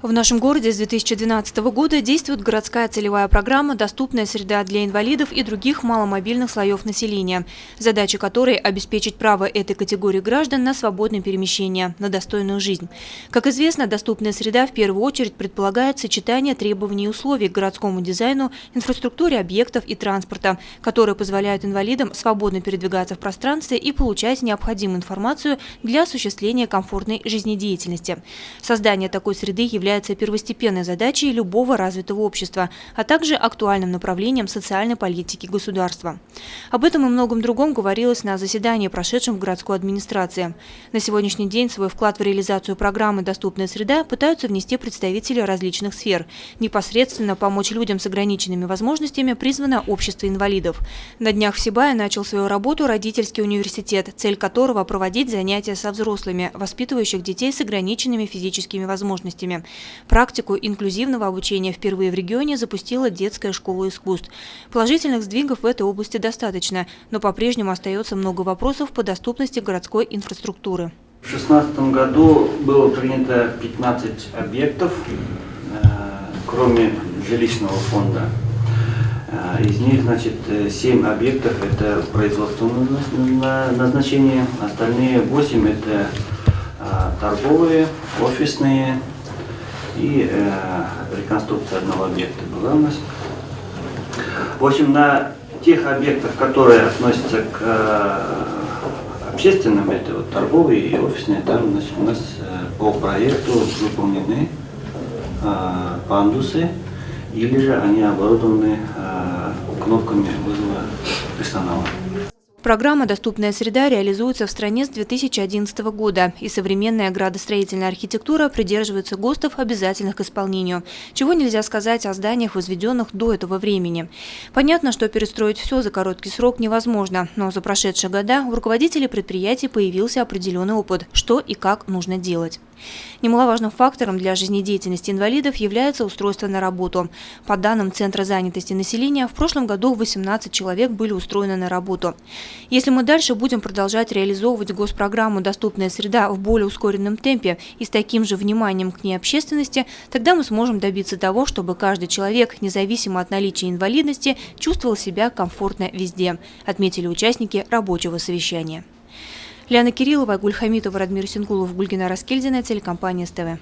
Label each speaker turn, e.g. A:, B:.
A: В нашем городе с 2012 года действует городская целевая программа «Доступная среда для инвалидов и других маломобильных слоев населения», задача которой – обеспечить право этой категории граждан на свободное перемещение, на достойную жизнь. Как известно, доступная среда в первую очередь предполагает сочетание требований и условий к городскому дизайну, инфраструктуре объектов и транспорта, которые позволяют инвалидам свободно передвигаться в пространстве и получать необходимую информацию для осуществления комфортной жизнедеятельности. Создание такой среды является первостепенной задачей любого развитого общества, а также актуальным направлением социальной политики государства. Об этом и многом другом говорилось на заседании, прошедшем в городской администрации. На сегодняшний день свой вклад в реализацию программы «Доступная среда» пытаются внести представители различных сфер. Непосредственно помочь людям с ограниченными возможностями призвано общество инвалидов. На днях в Сибае начал свою работу родительский университет, цель которого – проводить занятия со взрослыми, воспитывающих детей с ограниченными физическими возможностями. Практику инклюзивного обучения впервые в регионе запустила детская школа искусств. Положительных сдвигов в этой области достаточно, но по-прежнему остается много вопросов по доступности городской инфраструктуры.
B: В 2016 году было принято 15 объектов, кроме жилищного фонда. Из них, 7 объектов – это производственное назначение, остальные 8 – это торговые, офисные и реконструкция одного объекта была у нас. В общем, на тех объектах, которые относятся к общественным, это вот торговые и офисные, там у нас по проекту выполнены пандусы, или же они оборудованы кнопками вызова персонала.
A: Программа «Доступная среда» реализуется в стране с 2011 года, и современная градостроительная архитектура придерживается ГОСТов, обязательных к исполнению, чего нельзя сказать о зданиях, возведенных до этого времени. Понятно, что перестроить все за короткий срок невозможно, но за прошедшие года у руководителей предприятий появился определенный опыт, что и как нужно делать. Немаловажным фактором для жизнедеятельности инвалидов является устройство на работу. По данным Центра занятости населения, в прошлом году 18 человек были устроены на работу. Если мы дальше будем продолжать реализовывать госпрограмму «Доступная среда» в более ускоренном темпе и с таким же вниманием к ней общественности, тогда мы сможем добиться того, чтобы каждый человек, независимо от наличия инвалидности, чувствовал себя комфортно везде, отметили участники рабочего совещания. Лиана Кириллова, Гуль Хамитова, Радмир Сингулов, Гульгина Раскельдина, телекомпания СТВ.